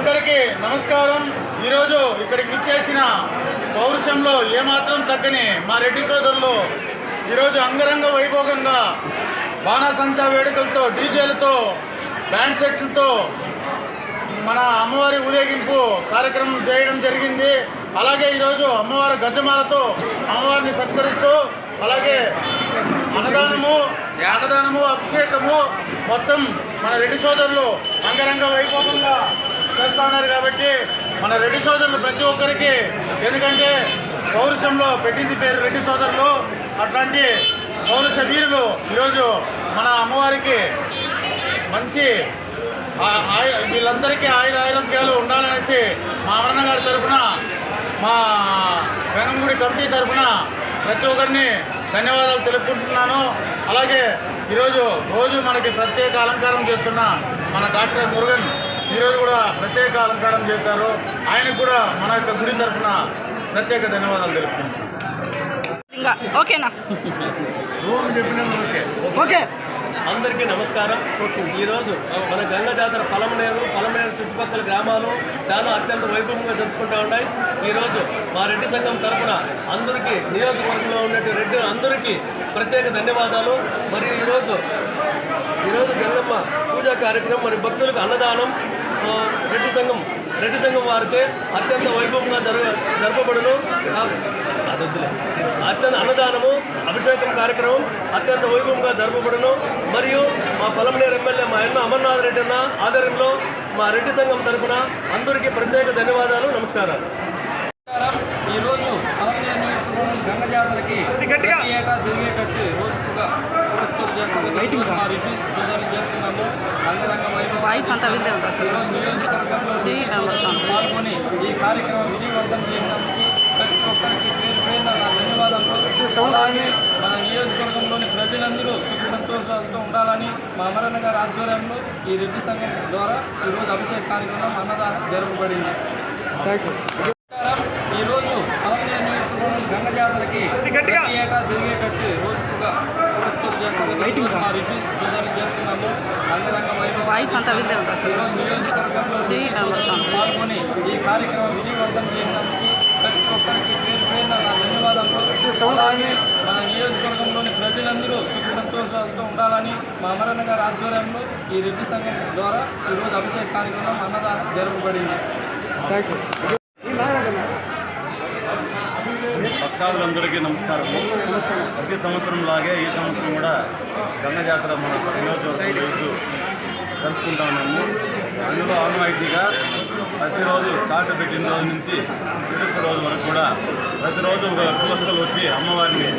అందరికీ నమస్కారం. ఈరోజు ఇక్కడికి విచ్చేసిన పౌరుషంలో ఏమాత్రం తగ్గని మా రెడ్డి సోదరులు ఈరోజు అంగరంగ వైభోగంగా బాణాసంచా వేడుకలతో, డీజేలతో, బ్యాండ్ సెట్లతో మన అమ్మవారి ఊరేగింపు కార్యక్రమం చేయడం జరిగింది. అలాగే ఈరోజు అమ్మవారి గజమాలతో అమ్మవారిని సత్కరిస్తూ, అలాగే అన్నదానము, అభిషేకము మొత్తం మన రెడ్డి సోదరులు అంగరంగ వైభవంగా చేస్తూ ఉన్నారు. కాబట్టి మన రెడ్డి సోదరులు ప్రతి ఒక్కరికి, ఎందుకంటే పౌరుషంలో పెట్టింది పేరు రెడ్డి సోదరులు, అట్లాంటి పౌరుష వీరులు ఈరోజు మన అమ్మవారికి మంచి వీళ్ళందరికీ ఆయురారోగ్యాలు ఉండాలనేసి మా అమరన్న గారి తరఫున, మా వెంగంగుడి కమిటీ తరఫున ప్రతి ఒక్కరిని ధన్యవాదాలు తెలుపుకుంటున్నాను. అలాగే ఈరోజు మనకి ప్రత్యేక అలంకారం చేస్తున్న మన డాక్టర్ మురుగన్ ఈరోజు కూడా ప్రత్యేక అలంకారం చేశారు. ఆయనకు కూడా మన యొక్క గుడి తరఫున ప్రత్యేక ధన్యవాదాలు తెలుపుకుంటున్నాను. అందరికీ నమస్కారం. ఈరోజు మన గంగా జాతర పలమనేరు చుట్టుపక్కల గ్రామాలు చాలా అత్యంత వైభవంగా జరుపుకుంటూ ఉన్నాయి. ఈరోజు మా రెడ్డి సంఘం తరఫున అందరికీ, నియోజకవర్గంలో ఉన్నట్టు రెడ్డి అందరికీ ప్రత్యేక ధన్యవాదాలు. మరియు ఈరోజు గంగమ్మ పూజా కార్యక్రమం, మరి భక్తులకు అన్నదానం రెడ్డి సంఘం వారిచే అత్యంత వైభవంగా జరపబడును. అత్యంత అన్నదానము, అభిషేకం కార్యక్రమం అత్యంత వైభవంగా జరపబడును. మరియు మా పలమనేరు ఎమ్మెల్యే మా అమర్నాథ్ రెడ్డి అన్న ఆధ్వర్యంలో మా రెడ్డి సంఘం తరఫున అందరికీ ప్రత్యేక ధన్యవాదాలు, నమస్కారాలు. ఈరోజు పలమనేరు నియోజకవర్గం గంగ జాతరకి ఏటా జరిగేటట్టు రోజుగా చేస్తున్నాము. అంగరంగ నియోజకవర్గంలో పాల్గొని ఈ కార్యక్రమం విజయవంతం చేయడానికి ప్రతి ఒక్కరికి పేరు నా ధన్యవాదాలు. అలాగే మన నియోజకవర్గంలోని ప్రజలందరూ సుఖ సంతోషాలతో ఉండాలని మా అమరన్న గారి ఆధ్వర్యంలో ఈ రెడ్డి సంఘం ద్వారా ఈరోజు అభిషేక కార్యక్రమం అన్నదానం జరపబడింది. ఈరోజు పలమనేరు నియోజకవర్గం గంగ జాతరకి ఏటా జరిగేటట్టు రోజుగా చేస్తున్నాము. అంగరంగ నియోజకవర్గంలో పాల్గొని ఈ కార్యక్రమం విజయవంతం చేయడానికి ప్రతి ఒక్కరికి పేరు నా ధన్యవాదాలు. అలాగే మన నియోజకవర్గంలోని ప్రజలందరూ సుఖ సంతోషాలతో ఉండాలని మా అమరన్న గారి ఆధ్వర్యంలో ఈ రెడ్డి సంఘం ద్వారా ఈరోజు అభిషేక కార్యక్రమం అన్నదానం జరపబడింది. భక్తాదులందరికీ నమస్కారము. ప్రతి సంవత్సరం లాగే ఈ సంవత్సరం కూడా గంగా జాతర మన నియోజకవర్గం రోజు జరుపుకుంటా ఉన్నాము. అందులో ఆనవాయితీగా ప్రతిరోజు చాటు పెట్టిన రోజు నుంచి శిరస్సు రోజు వరకు కూడా ప్రతిరోజు ఒక కులస్తులు వచ్చి అమ్మవారిని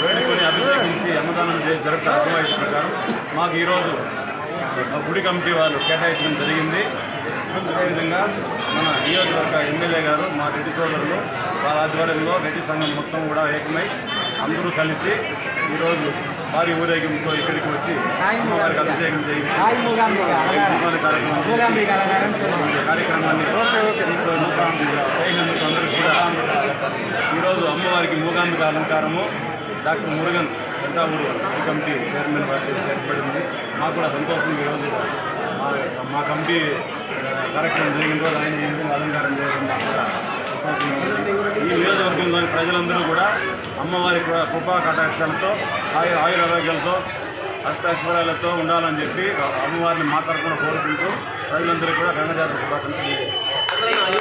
వేడుకొని అభిషేకించి అన్నదానం చేసి జరుగుతున్న ఆనవాయితీ ప్రకారం మాకు ఈరోజు గుడి కమిటీ వాళ్ళు కేటాయించడం జరిగింది. అదేవిధంగా మన నియోజకవర్గ ఎమ్మెల్యే గారు, మా రెడ్డి సోదరులు వాళ్ళ ఆధ్వర్యంలో రెడ్డి సంఘం మొత్తం కూడా ఏకమై అందరూ కలిసి ఈరోజు భారీ ఊరేగింపుతో ఇక్కడికి వచ్చి అమ్మవారికి అభిషేకం చేయించి కార్యక్రమాన్ని అయినందుకు అందరికీ కూడా ఈరోజు అమ్మవారికి Mookambika అలంకారము doctor Murugan పెద్దావూరు committee chairman వారికి ఏర్పడింది. మాకు కూడా సంతోషం. ఈరోజు మా కమిటీ కార్యక్రమం జరిగిన రోజు ఆయన ఈ విధంగా అలంకారం చేయడం కూడా సంతోషంగా ఉంది. ఈ నియోజకవర్గంలోని ప్రజలందరూ కూడా అమ్మవారి కృపా కటాక్షాలతో, ఆయురారోగ్యాలతో, అష్టైశ్వర్యాలతో ఉండాలని చెప్పి అమ్మవారిని మా తరఫున కోరుకుంటూ ప్రజలందరూ కూడా గంగ జాతర శుభాకాంక్షలు.